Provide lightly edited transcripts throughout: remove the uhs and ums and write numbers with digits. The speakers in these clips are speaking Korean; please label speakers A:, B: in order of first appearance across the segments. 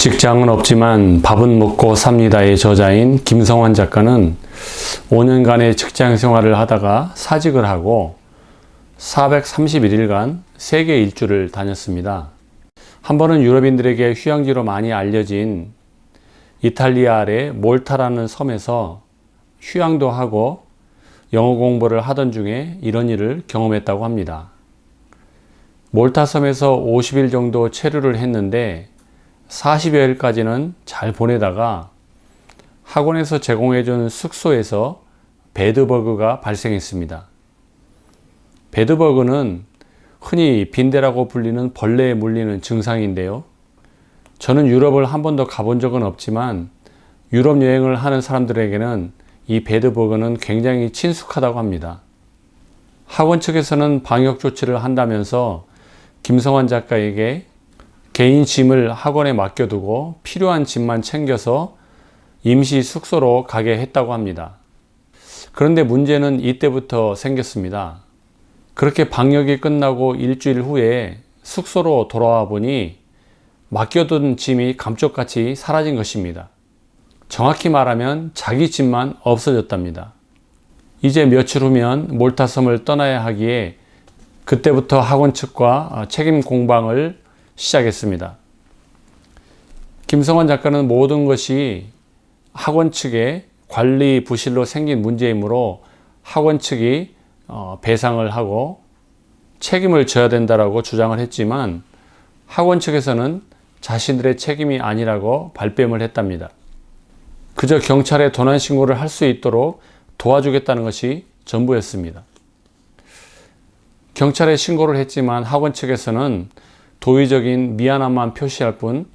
A: 직장은 없지만 밥은 먹고 삽니다의 저자인 김성환 작가는 5년간의 직장 생활을 하다가 사직을 하고 431일간 세계 일주를 다녔습니다. 한 번은 유럽인들에게 휴양지로 많이 알려진 이탈리아 아래 몰타라는 섬에서 휴양도 하고 영어 공부를 하던 중에 이런 일을 경험했다고 합니다. 몰타 섬에서 50일 정도 체류를 했는데 40여일까지는 잘 보내다가 학원에서 제공해준 숙소에서 베드버그가 발생했습니다. 베드버그는 흔히 빈대라고 불리는 벌레에 물리는 증상인데요. 저는 유럽을 한 번도 가본 적은 없지만 유럽 여행을 하는 사람들에게는 이 베드버그는 굉장히 친숙하다고 합니다. 학원 측에서는 방역 조치를 한다면서 김성환 작가에게 개인 짐을 학원에 맡겨두고 필요한 짐만 챙겨서 임시 숙소로 가게 했다고 합니다. 그런데 문제는 이때부터 생겼습니다. 그렇게 방역이 끝나고 일주일 후에 숙소로 돌아와 보니 맡겨둔 짐이 감쪽같이 사라진 것입니다. 정확히 말하면 자기 짐만 없어졌답니다. 이제 며칠 후면 몰타섬을 떠나야 하기에 그때부터 학원 측과 책임 공방을 시작했습니다. 김성환 작가는 모든 것이 학원 측의 관리 부실로 생긴 문제이므로 학원 측이 배상을 하고 책임을 져야 된다고 주장을 했지만 학원 측에서는 자신들의 책임이 아니라고 발뺌을 했답니다. 그저 경찰에 도난 신고를 할 수 있도록 도와주겠다는 것이 전부였습니다. 경찰에 신고를 했지만 학원 측에서는 도의적인 미안함만 표시할 뿐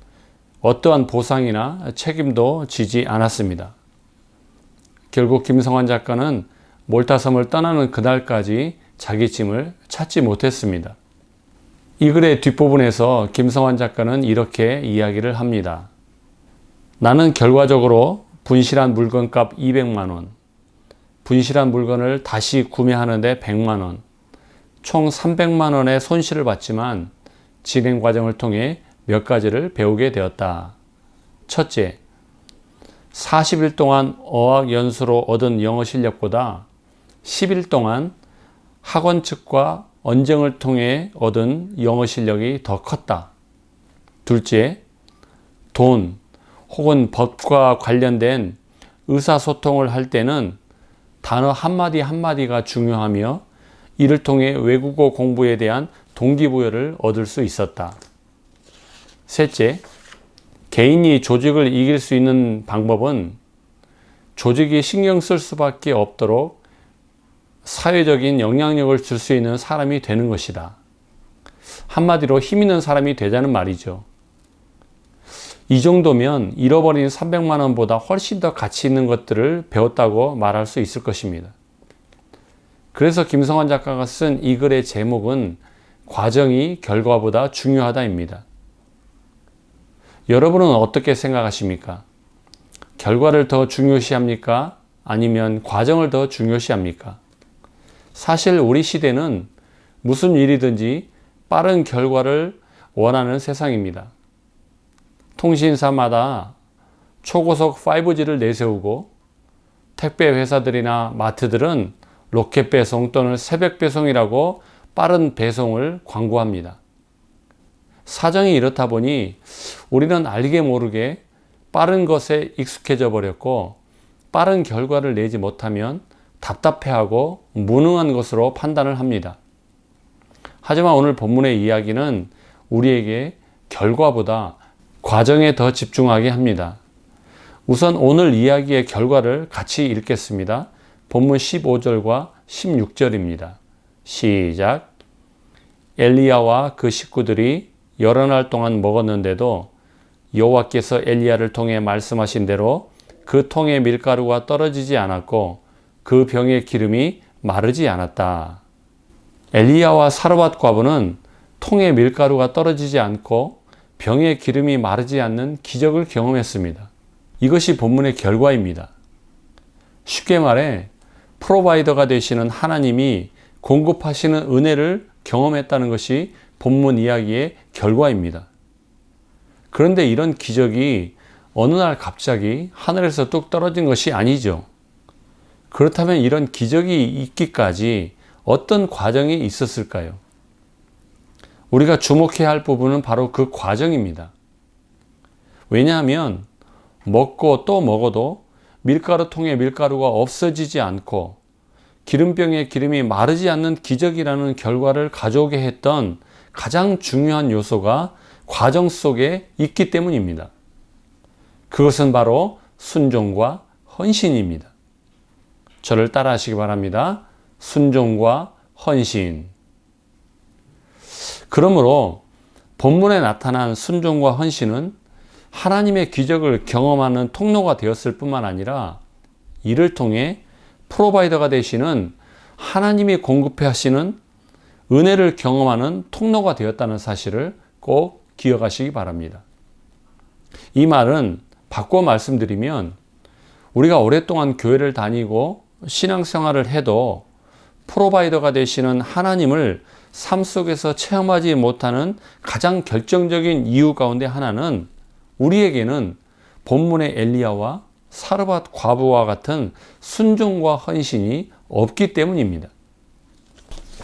A: 어떠한 보상이나 책임도 지지 않았습니다. 결국 김성환 작가는 몰타섬을 떠나는 그날까지 자기 짐을 찾지 못했습니다. 이 글의 뒷부분에서 김성환 작가는 이렇게 이야기를 합니다. 나는 결과적으로 분실한 물건값 200만원, 분실한 물건을 다시 구매하는데 100만원, 총 300만원의 손실을 봤지만 진행 과정을 통해 몇 가지를 배우게 되었다. 첫째, 40일 동안 어학 연수로 얻은 영어 실력보다 10일 동안 학원 측과 언쟁을 통해 얻은 영어 실력이 더 컸다. 둘째, 돈 혹은 법과 관련된 의사소통을 할 때는 단어 한마디 한마디가 중요하며 이를 통해 외국어 공부에 대한 동기부여를 얻을 수 있었다. 셋째, 개인이 조직을 이길 수 있는 방법은 조직이 신경 쓸 수밖에 없도록 사회적인 영향력을 줄 수 있는 사람이 되는 것이다. 한마디로 힘 있는 사람이 되자는 말이죠. 이 정도면 잃어버린 300만 원보다 훨씬 더 가치 있는 것들을 배웠다고 말할 수 있을 것입니다. 그래서 김성환 작가가 쓴 이 글의 제목은 과정이 결과보다 중요하다입니다. 여러분은 어떻게 생각하십니까? 결과를 더 중요시합니까? 아니면 과정을 더 중요시합니까? 사실 우리 시대는 무슨 일이든지 빠른 결과를 원하는 세상입니다. 통신사마다 초고속 5G를 내세우고 택배 회사들이나 마트들은 로켓 배송 또는 새벽 배송이라고 빠른 배송을 광고합니다. 사정이 이렇다 보니 우리는 알게 모르게 빠른 것에 익숙해져 버렸고 빠른 결과를 내지 못하면 답답해하고 무능한 것으로 판단을 합니다. 하지만 오늘 본문의 이야기는 우리에게 결과보다 과정에 더 집중하게 합니다. 우선 오늘 이야기의 결과를 같이 읽겠습니다. 본문 15절과 16절입니다. 시작. 엘리야와 그 식구들이 여러 날 동안 먹었는데도 여호와께서 엘리야를 통해 말씀하신 대로 그 통에 밀가루가 떨어지지 않았고 그 병의 기름이 마르지 않았다. 엘리야와 사르밧 과부는 통에 밀가루가 떨어지지 않고 병의 기름이 마르지 않는 기적을 경험했습니다. 이것이 본문의 결과입니다. 쉽게 말해 프로바이더가 되시는 하나님이 공급하시는 은혜를 경험했다는 것이 본문 이야기의 결과입니다. 그런데 이런 기적이 어느 날 갑자기 하늘에서 뚝 떨어진 것이 아니죠. 그렇다면 이런 기적이 있기까지 어떤 과정이 있었을까요? 우리가 주목해야 할 부분은 바로 그 과정입니다. 왜냐하면 먹고 또 먹어도 밀가루통에 밀가루가 없어지지 않고 기름병에 기름이 마르지 않는 기적이라는 결과를 가져오게 했던 가장 중요한 요소가 과정 속에 있기 때문입니다. 그것은 바로 순종과 헌신입니다. 저를 따라 하시기 바랍니다. 순종과 헌신. 그러므로 본문에 나타난 순종과 헌신은 하나님의 기적을 경험하는 통로가 되었을 뿐만 아니라 이를 통해 프로바이더가 되시는 하나님이 공급해 하시는 은혜를 경험하는 통로가 되었다는 사실을 꼭 기억하시기 바랍니다. 이 말은 바꿔 말씀드리면 우리가 오랫동안 교회를 다니고 신앙생활을 해도 프로바이더가 되시는 하나님을 삶 속에서 체험하지 못하는 가장 결정적인 이유 가운데 하나는 우리에게는 본문의 엘리야와 사르밧 과부와 같은 순종과 헌신이 없기 때문입니다.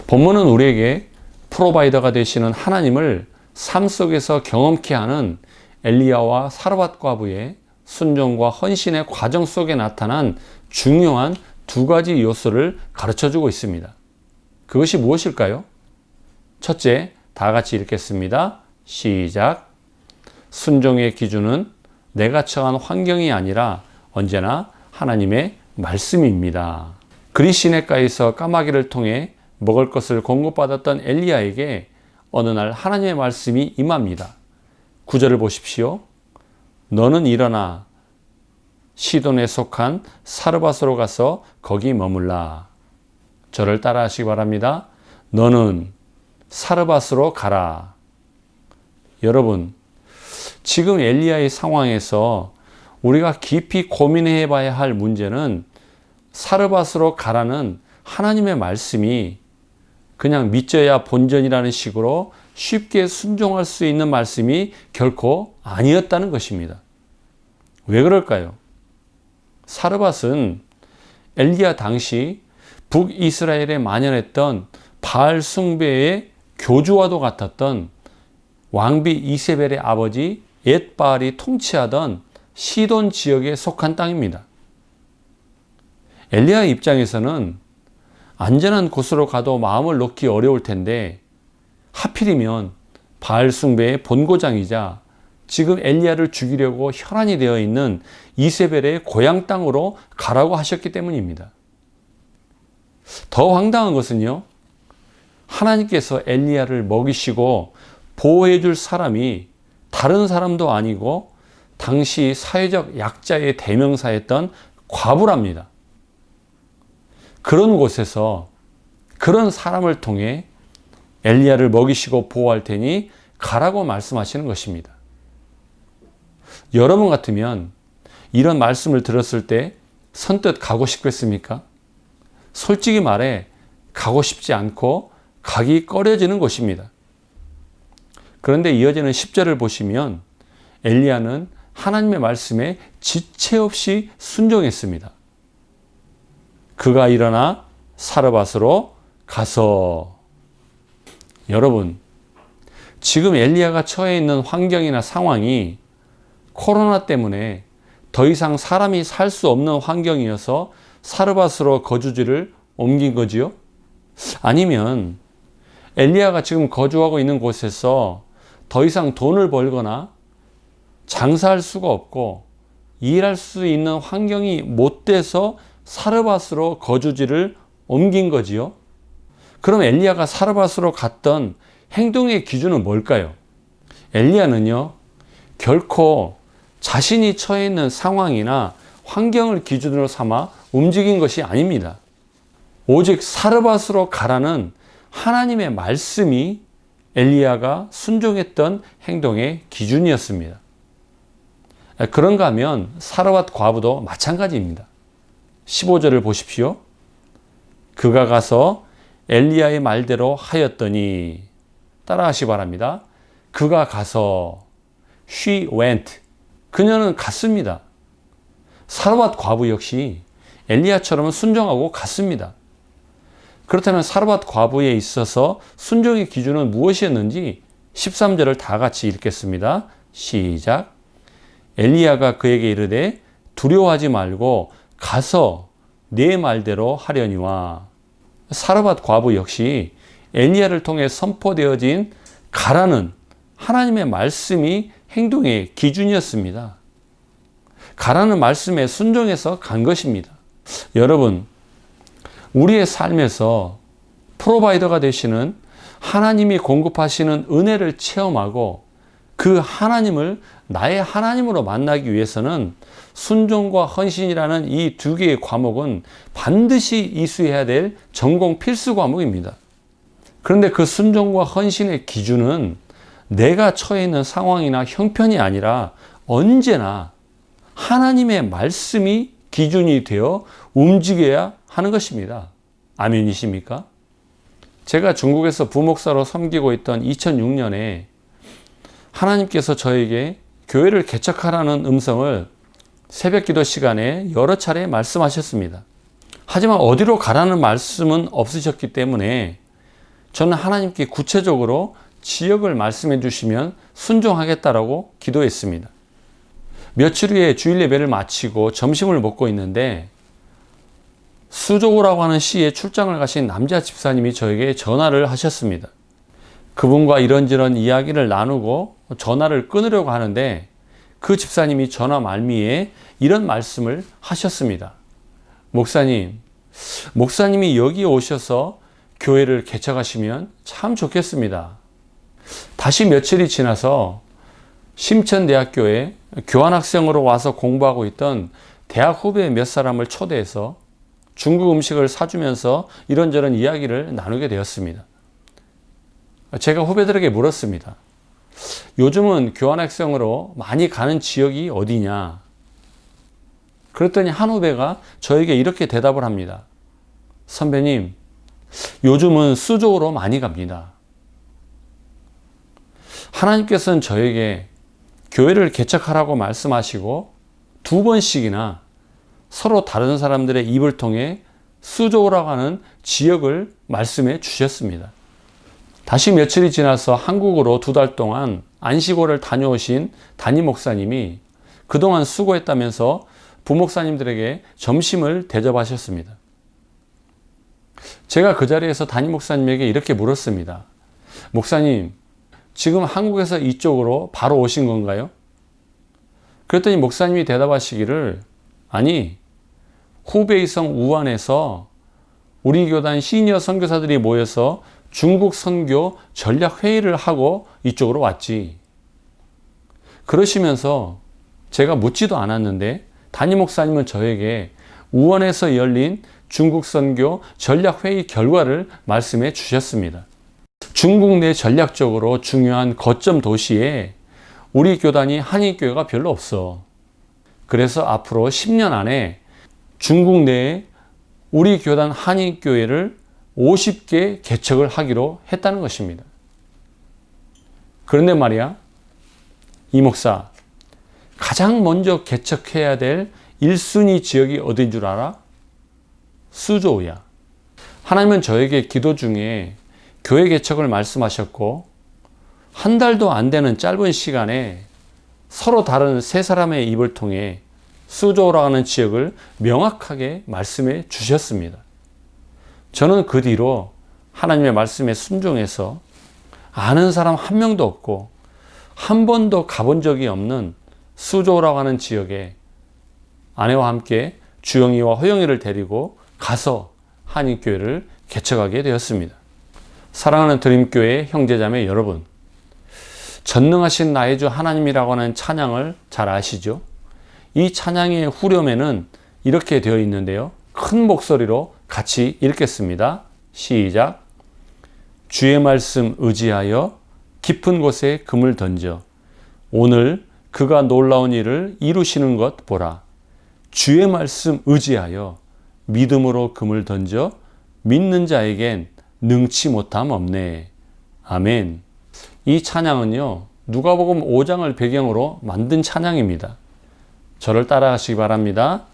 A: 본문은 우리에게 프로바이더가 되시는 하나님을 삶 속에서 경험케 하는 엘리야와 사르밧 과부의 순종과 헌신의 과정 속에 나타난 중요한 두 가지 요소를 가르쳐주고 있습니다. 그것이 무엇일까요? 첫째, 다 같이 읽겠습니다. 시작. 순종의 기준은 내가 처한 환경이 아니라 언제나 하나님의 말씀입니다. 그리시네가에서 까마귀를 통해 먹을 것을 공급받았던 엘리야에게 어느 날 하나님의 말씀이 임합니다. 9절을 보십시오. 너는 일어나 시돈에 속한 사르밧으로 가서 거기 머물라. 저를 따라 하시기 바랍니다. 너는 사르밧으로 가라. 여러분, 지금 엘리야의 상황에서 우리가 깊이 고민해 봐야 할 문제는 사르밧으로 가라는 하나님의 말씀이 그냥 믿져야 본전이라는 식으로 쉽게 순종할 수 있는 말씀이 결코 아니었다는 것입니다. 왜 그럴까요? 사르밧은 엘리야 당시 북이스라엘에 만연했던 바알 숭배의 교주와도 같았던 왕비 이세벨의 아버지 옙바알이 통치하던 시돈 지역에 속한 땅입니다. 엘리야의 입장에서는 안전한 곳으로 가도 마음을 놓기 어려울 텐데 하필이면 바알 숭배의 본고장이자 지금 엘리야를 죽이려고 혈안이 되어 있는 이세벨의 고향 땅으로 가라고 하셨기 때문입니다. 더 황당한 것은요, 하나님께서 엘리야를 먹이시고 보호해 줄 사람이 다른 사람도 아니고 당시 사회적 약자의 대명사였던 과부랍니다. 그런 곳에서 그런 사람을 통해 엘리야를 먹이시고 보호할 테니 가라고 말씀하시는 것입니다. 여러분 같으면 이런 말씀을 들었을 때 선뜻 가고 싶겠습니까? 솔직히 말해 가고 싶지 않고 가기 꺼려지는 것입니다. 그런데 이어지는 10절을 보시면 엘리야는 하나님의 말씀에 지체 없이 순종했습니다. 그가 일어나 사르밧으로 가서. 여러분, 지금 엘리야가 처해 있는 환경이나 상황이 코로나 때문에 더 이상 사람이 살 수 없는 환경이어서 사르밧으로 거주지를 옮긴 거지요? 아니면 엘리야가 지금 거주하고 있는 곳에서 더 이상 돈을 벌거나 장사할 수가 없고 일할 수 있는 환경이 못 돼서 사르밧으로 거주지를 옮긴 거지요? 그럼 엘리야가 사르밧으로 갔던 행동의 기준은 뭘까요? 엘리야는요, 결코 자신이 처해 있는 상황이나 환경을 기준으로 삼아 움직인 것이 아닙니다. 오직 사르밧으로 가라는 하나님의 말씀이 엘리야가 순종했던 행동의 기준이었습니다. 그런가 하면 사르밧 과부도 마찬가지입니다. 15절을 보십시오. 그가 가서 엘리야의 말대로 하였더니, 따라하시 바랍니다. 그가 가서, She went. 그녀는 갔습니다. 사르밧 과부 역시 엘리야처럼 순종하고 갔습니다. 그렇다면 사르밧 과부에 있어서 순종의 기준은 무엇이었는지 13절을 다 같이 읽겠습니다. 시작. 엘리야가 그에게 이르되 두려워하지 말고 가서 내 말대로 하려니와. 사르밧 과부 역시 엘리야를 통해 선포되어진 가라는 하나님의 말씀이 행동의 기준이었습니다. 가라는 말씀에 순종해서 간 것입니다. 여러분, 우리의 삶에서 프로바이더가 되시는 하나님이 공급하시는 은혜를 체험하고 그 하나님을 나의 하나님으로 만나기 위해서는 순종과 헌신이라는 이 두 개의 과목은 반드시 이수해야 될 전공 필수 과목입니다. 그런데 그 순종과 헌신의 기준은 내가 처해 있는 상황이나 형편이 아니라 언제나 하나님의 말씀이 기준이 되어 움직여야 하는 것입니다. 아멘이십니까? 제가 중국에서 부목사로 섬기고 있던 2006년에 하나님께서 저에게 교회를 개척하라는 음성을 새벽 기도 시간에 여러 차례 말씀하셨습니다. 하지만 어디로 가라는 말씀은 없으셨기 때문에 저는 하나님께 구체적으로 지역을 말씀해 주시면 순종하겠다라고 기도했습니다. 며칠 후에 주일 예배를 마치고 점심을 먹고 있는데 수조라고 하는 시에 출장을 가신 남자 집사님이 저에게 전화를 하셨습니다. 그분과 이런저런 이야기를 나누고 전화를 끊으려고 하는데 그 집사님이 전화 말미에 이런 말씀을 하셨습니다. 목사님이 여기 오셔서 교회를 개척하시면 참 좋겠습니다. 다시 며칠이 지나서 심천대학교에 교환학생으로 와서 공부하고 있던 대학 후배 몇 사람을 초대해서 중국 음식을 사주면서 이런저런 이야기를 나누게 되었습니다. 제가 후배들에게 물었습니다. 요즘은 교환학생으로 많이 가는 지역이 어디냐? 그랬더니 한 후배가 저에게 이렇게 대답을 합니다. 선배님, 요즘은 수조로 많이 갑니다. 하나님께서는 저에게 교회를 개척하라고 말씀하시고 2번씩이나 서로 다른 사람들의 입을 통해 수조라고 하는 지역을 말씀해 주셨습니다. 다시 며칠이 지나서 한국으로 2달 동안 안식월을 다녀오신 담임 목사님이 그동안 수고했다면서 부목사님들에게 점심을 대접하셨습니다. 제가 그 자리에서 담임 목사님에게 이렇게 물었습니다. 목사님, 지금 한국에서 이쪽으로 바로 오신 건가요? 그랬더니 목사님이 대답하시기를 아니, 후베이성 우한에서 우리 교단 시니어 선교사들이 모여서 중국 선교 전략 회의를 하고 이쪽으로 왔지. 그러시면서 제가 묻지도 않았는데 담임 목사님은 저에게 우한에서 열린 중국 선교 전략 회의 결과를 말씀해 주셨습니다. 중국 내 전략적으로 중요한 거점 도시에 우리 교단이 한인교회가 별로 없어. 그래서 앞으로 10년 안에 중국 내에 우리 교단 한인교회를 50개 개척을 하기로 했다는 것입니다. 그런데 말이야, 이 목사, 가장 먼저 개척해야 될 1순위 지역이 어딘 줄 알아? 수조우야. 하나님은 저에게 기도 중에 교회 개척을 말씀하셨고 한 달도 안 되는 짧은 시간에 서로 다른 세 사람의 입을 통해 수조라고 하는 지역을 명확하게 말씀해 주셨습니다. 저는 그 뒤로 하나님의 말씀에 순종해서 아는 사람 한 명도 없고 한 번도 가본 적이 없는 수조라고 하는 지역에 아내와 함께 주영이와 호영이를 데리고 가서 한인교회를 개척하게 되었습니다. 사랑하는 드림교회 형제자매 여러분, 전능하신 나의 주 하나님이라고 하는 찬양을 잘 아시죠? 이 찬양의 후렴에는 이렇게 되어 있는데요. 큰 목소리로 같이 읽겠습니다. 시작. 주의 말씀 의지하여 깊은 곳에 금을 던져 오늘 그가 놀라운 일을 이루시는 것 보라. 주의 말씀 의지하여 믿음으로 금을 던져 믿는 자에겐 능치 못함 없네. 아멘. 이 찬양은요, 누가복음 5장을 배경으로 만든 찬양입니다. 저를 따라하시기 바랍니다.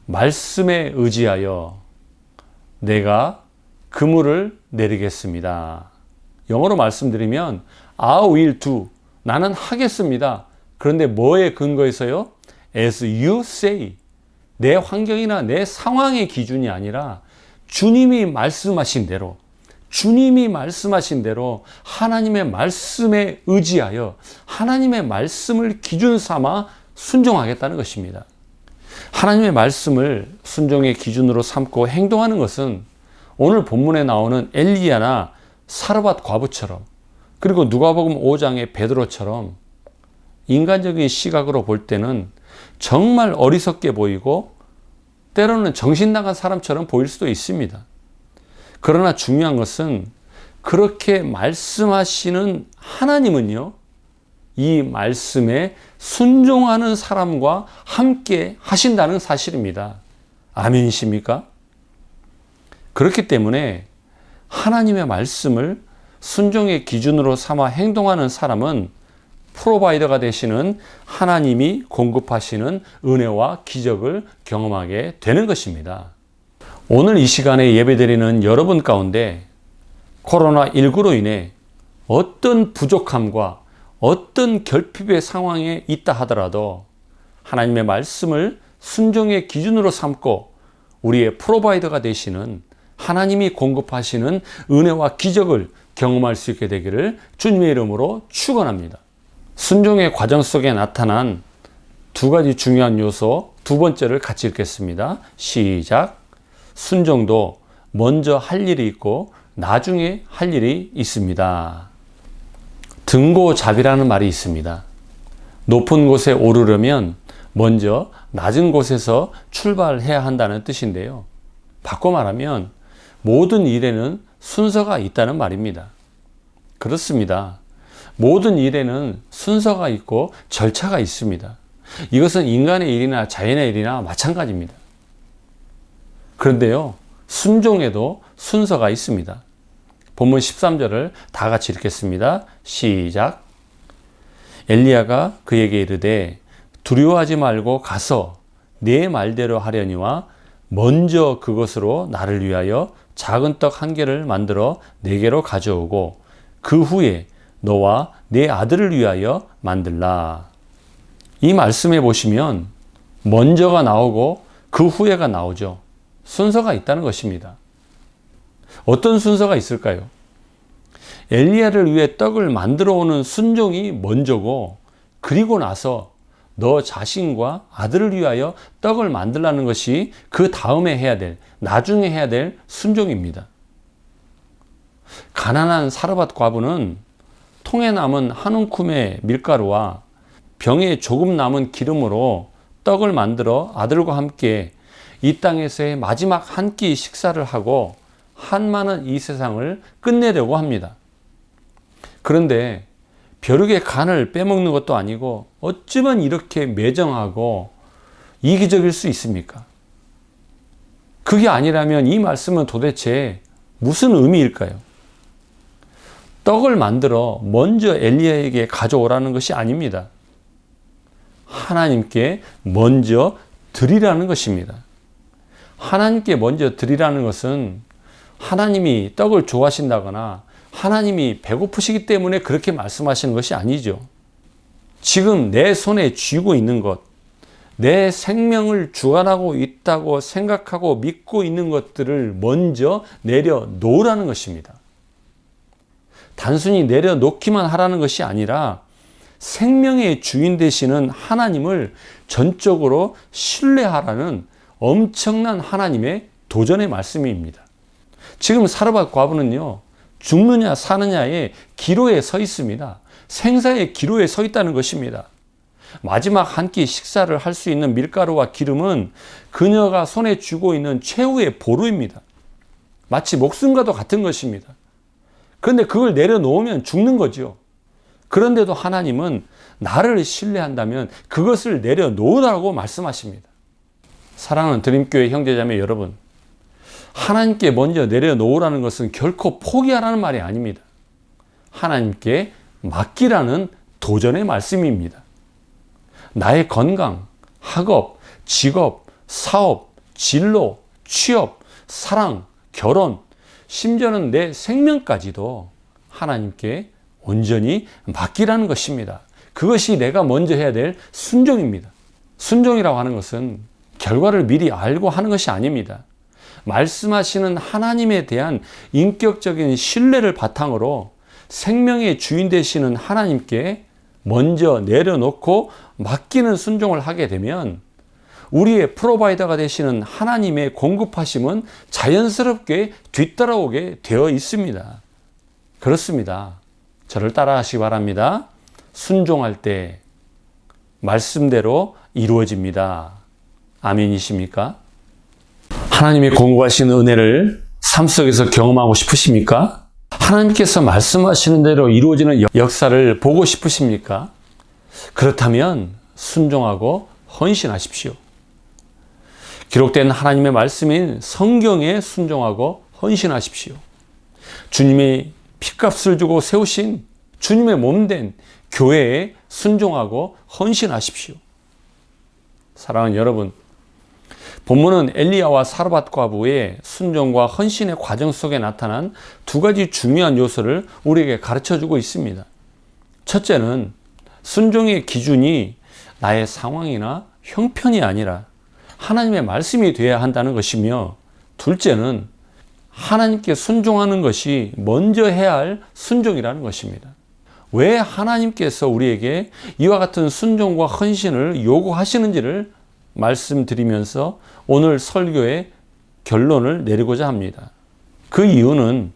A: 말씀에 의지하여 내가 그물을 내리겠습니다. 영어로 말씀드리면 I will do. 나는 하겠습니다. 그런데 뭐에 근거해서요? As you say. 내 환경이나 내 상황의 기준이 아니라 주님이 말씀하신 대로, 주님이 말씀하신 대로 하나님의 말씀에 의지하여 하나님의 말씀을 기준 삼아 순종하겠다는 것입니다. 하나님의 말씀을 순종의 기준으로 삼고 행동하는 것은 오늘 본문에 나오는 엘리야나 사르밧 과부처럼, 그리고 누가복음 5장의 베드로처럼 인간적인 시각으로 볼 때는 정말 어리석게 보이고 때로는 정신 나간 사람처럼 보일 수도 있습니다. 그러나 중요한 것은 그렇게 말씀하시는 하나님은요, 이 말씀에 순종하는 사람과 함께 하신다는 사실입니다. 아멘이십니까? 그렇기 때문에 하나님의 말씀을 순종의 기준으로 삼아 행동하는 사람은 프로바이더가 되시는 하나님이 공급하시는 은혜와 기적을 경험하게 되는 것입니다. 오늘 이 시간에 예배드리는 여러분 가운데 코로나19로 인해 어떤 부족함과 어떤 결핍의 상황에 있다 하더라도 하나님의 말씀을 순종의 기준으로 삼고 우리의 프로바이더가 되시는 하나님이 공급하시는 은혜와 기적을 경험할 수 있게 되기를 주님의 이름으로 축원합니다. 순종의 과정 속에 나타난 두 가지 중요한 요소, 두 번째를 같이 읽겠습니다. 시작. 순종도 먼저 할 일이 있고 나중에 할 일이 있습니다. 등고잡이라는 말이 있습니다. 높은 곳에 오르려면 먼저 낮은 곳에서 출발해야 한다는 뜻인데요. 바꿔 말하면 모든 일에는 순서가 있다는 말입니다. 그렇습니다. 모든 일에는 순서가 있고 절차가 있습니다. 이것은 인간의 일이나 자연의 일이나 마찬가지입니다. 그런데요, 순종에도 순서가 있습니다. 본문 13절을 다 같이 읽겠습니다. 시작. 엘리야가 그에게 이르되 두려워하지 말고 가서 네 말대로 하려니와 먼저 그것으로 나를 위하여 작은 떡 한 개를 만들어 내게로 가져오고 그 후에 너와 네 아들을 위하여 만들라. 이 말씀에 보시면 먼저가 나오고 그 후에가 나오죠. 순서가 있다는 것입니다. 어떤 순서가 있을까요? 엘리야를 위해 떡을 만들어 오는 순종이 먼저고, 그리고 나서 너 자신과 아들을 위하여 떡을 만들라는 것이 그 다음에 해야 될, 나중에 해야 될 순종입니다. 가난한 사르밧 과부는 통에 남은 한 움큼의 밀가루와 병에 조금 남은 기름으로 떡을 만들어 아들과 함께 이 땅에서의 마지막 한 끼 식사를 하고 한많은 이 세상을 끝내려고 합니다. 그런데 벼룩의 간을 빼먹는 것도 아니고 어쩌면 이렇게 매정하고 이기적일 수 있습니까? 그게 아니라면 이 말씀은 도대체 무슨 의미일까요? 떡을 만들어 먼저 엘리야에게 가져오라는 것이 아닙니다. 하나님께 먼저 드리라는 것입니다. 하나님께 먼저 드리라는 것은 하나님이 떡을 좋아하신다거나 하나님이 배고프시기 때문에 그렇게 말씀하시는 것이 아니죠. 지금 내 손에 쥐고 있는 것, 내 생명을 주관하고 있다고 생각하고 믿고 있는 것들을 먼저 내려놓으라는 것입니다. 단순히 내려놓기만 하라는 것이 아니라 생명의 주인 되시는 하나님을 전적으로 신뢰하라는 엄청난 하나님의 도전의 말씀입니다. 지금 사르밧 과부는요, 죽느냐 사느냐의 기로에 서 있습니다. 생사의 기로에 서 있다는 것입니다. 마지막 한 끼 식사를 할 수 있는 밀가루와 기름은 그녀가 손에 쥐고 있는 최후의 보루입니다. 마치 목숨과도 같은 것입니다. 그런데 그걸 내려놓으면 죽는 거죠. 그런데도 하나님은 나를 신뢰한다면 그것을 내려놓으라고 말씀하십니다. 사랑하는 드림교회 형제자매 여러분, 하나님께 먼저 내려놓으라는 것은 결코 포기하라는 말이 아닙니다. 하나님께 맡기라는 도전의 말씀입니다. 나의 건강, 학업, 직업, 사업, 진로, 취업, 사랑, 결혼, 심지어는 내 생명까지도 하나님께 온전히 맡기라는 것입니다. 그것이 내가 먼저 해야 될 순종입니다. 순종이라고 하는 것은 결과를 미리 알고 하는 것이 아닙니다. 말씀하시는 하나님에 대한 인격적인 신뢰를 바탕으로 생명의 주인 되시는 하나님께 먼저 내려놓고 맡기는 순종을 하게 되면 우리의 프로바이더가 되시는 하나님의 공급하심은 자연스럽게 뒤따라오게 되어 있습니다. 그렇습니다. 저를 따라하시기 바랍니다. 순종할 때 말씀대로 이루어집니다. 아멘이십니까? 하나님이 공급하시는 은혜를 삶 속에서 경험하고 싶으십니까? 하나님께서 말씀하시는 대로 이루어지는 역사를 보고 싶으십니까? 그렇다면 순종하고 헌신하십시오. 기록된 하나님의 말씀인 성경에 순종하고 헌신하십시오. 주님이 핏값을 주고 세우신 주님의 몸된 교회에 순종하고 헌신하십시오. 사랑하는 여러분, 본문은 엘리야와 사르밧 과부의 순종과 헌신의 과정 속에 나타난 두 가지 중요한 요소를 우리에게 가르쳐주고 있습니다. 첫째는 순종의 기준이 나의 상황이나 형편이 아니라 하나님의 말씀이 되어야 한다는 것이며, 둘째는 하나님께 순종하는 것이 먼저 해야 할 순종이라는 것입니다. 왜 하나님께서 우리에게 이와 같은 순종과 헌신을 요구하시는지를 말씀드리면서 오늘 설교의 결론을 내리고자 합니다. 그 이유는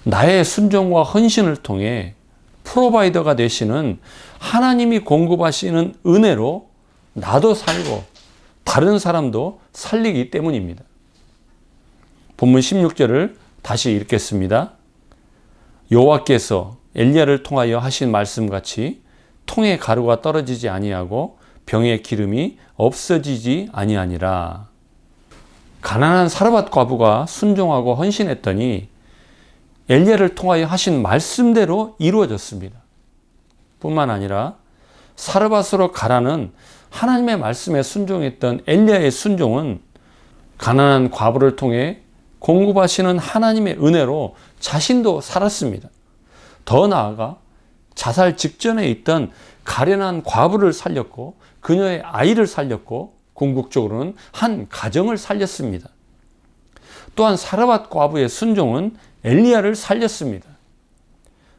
A: 나의 순종과 헌신을 통해 프로바이더가 되시는 하나님이 공급하시는 은혜로 나도 살고 다른 사람도 살리기 때문입니다. 본문 16절을 다시 읽겠습니다. 여호와께서 엘리야를 통하여 하신 말씀같이 통에 가루가 떨어지지 아니하고 병에 기름이 없어지지 아니하니라. 가난한 사르밧 과부가 순종하고 헌신했더니 엘리야를 통하여 하신 말씀대로 이루어졌습니다. 뿐만 아니라 사르밧으로 가라는 하나님의 말씀에 순종했던 엘리야의 순종은 가난한 과부를 통해 공급하시는 하나님의 은혜로 자신도 살았습니다. 더 나아가 자살 직전에 있던 가련한 과부를 살렸고 그녀의 아이를 살렸고 궁극적으로는 한 가정을 살렸습니다. 또한 사르밧 과부의 순종은 엘리야를 살렸습니다.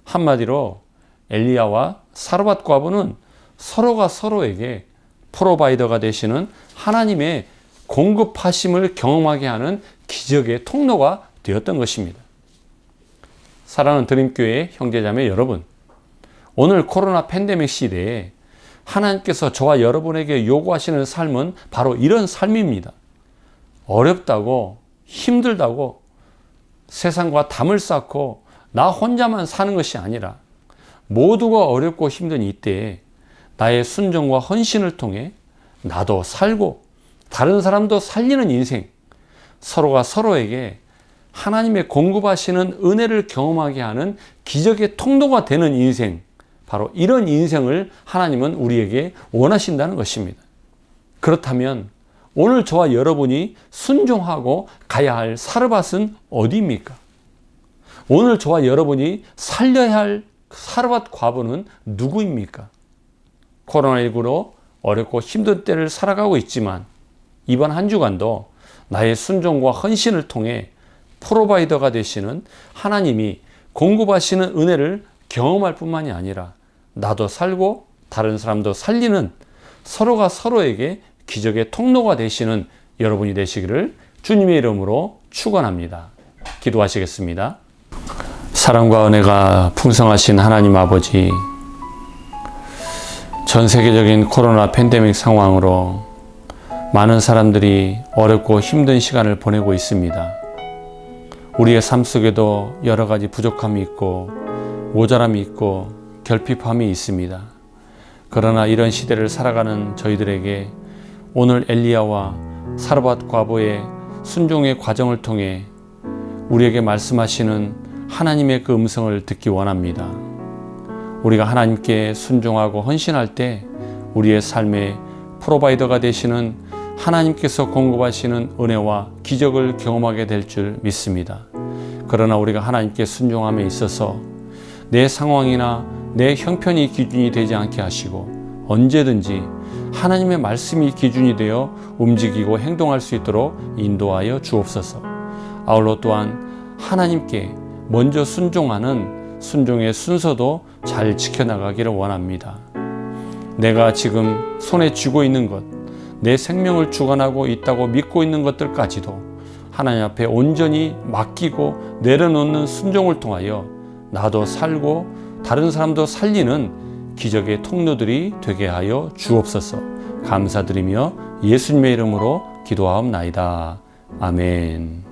A: 한마디로 엘리야와 사르밧 과부는 서로가 서로에게 프로바이더가 되시는 하나님의 공급하심을 경험하게 하는 기적의 통로가 되었던 것입니다. 사랑하는 드림교회 형제자매 여러분, 오늘 코로나 팬데믹 시대에 하나님께서 저와 여러분에게 요구하시는 삶은 바로 이런 삶입니다. 어렵다고 힘들다고 세상과 담을 쌓고 나 혼자만 사는 것이 아니라 모두가 어렵고 힘든 이때에 나의 순종과 헌신을 통해 나도 살고 다른 사람도 살리는 인생, 서로가 서로에게 하나님의 공급하시는 은혜를 경험하게 하는 기적의 통로가 되는 인생, 바로 이런 인생을 하나님은 우리에게 원하신다는 것입니다. 그렇다면 오늘 저와 여러분이 순종하고 가야 할 사르밧은 어디입니까? 오늘 저와 여러분이 살려야 할 사르밧 과부는 누구입니까? 코로나19로 어렵고 힘든 때를 살아가고 있지만 이번 한 주간도 나의 순종과 헌신을 통해 프로바이더가 되시는 하나님이 공급하시는 은혜를 경험할 뿐만이 아니라 나도 살고 다른 사람도 살리는 서로가 서로에게 기적의 통로가 되시는 여러분이 되시기를 주님의 이름으로 축원합니다. 기도하시겠습니다. 사랑과 은혜가 풍성하신 하나님 아버지, 전 세계적인 코로나 팬데믹 상황으로 많은 사람들이 어렵고 힘든 시간을 보내고 있습니다. 우리의 삶 속에도 여러 가지 부족함이 있고 모자람이 있고 결핍함이 있습니다. 그러나 이런 시대를 살아가는 저희들에게 오늘 엘리야와 사르밧 과부의 순종의 과정을 통해 우리에게 말씀하시는 하나님의 그 음성을 듣기 원합니다. 우리가 하나님께 순종하고 헌신할 때 우리의 삶의 프로바이더가 되시는 하나님께서 공급하시는 은혜와 기적을 경험하게 될 줄 믿습니다. 그러나 우리가 하나님께 순종함에 있어서 내 상황이나 내 형편이 기준이 되지 않게 하시고 언제든지 하나님의 말씀이 기준이 되어 움직이고 행동할 수 있도록 인도하여 주옵소서. 아울러 또한 하나님께 먼저 순종하는 순종의 순서도 잘 지켜나가기를 원합니다. 내가 지금 손에 쥐고 있는 것, 내 생명을 주관하고 있다고 믿고 있는 것들까지도 하나님 앞에 온전히 맡기고 내려놓는 순종을 통하여 나도 살고 다른 사람도 살리는 기적의 통로들이 되게 하여 주옵소서. 감사드리며 예수님의 이름으로 기도하옵나이다. 아멘.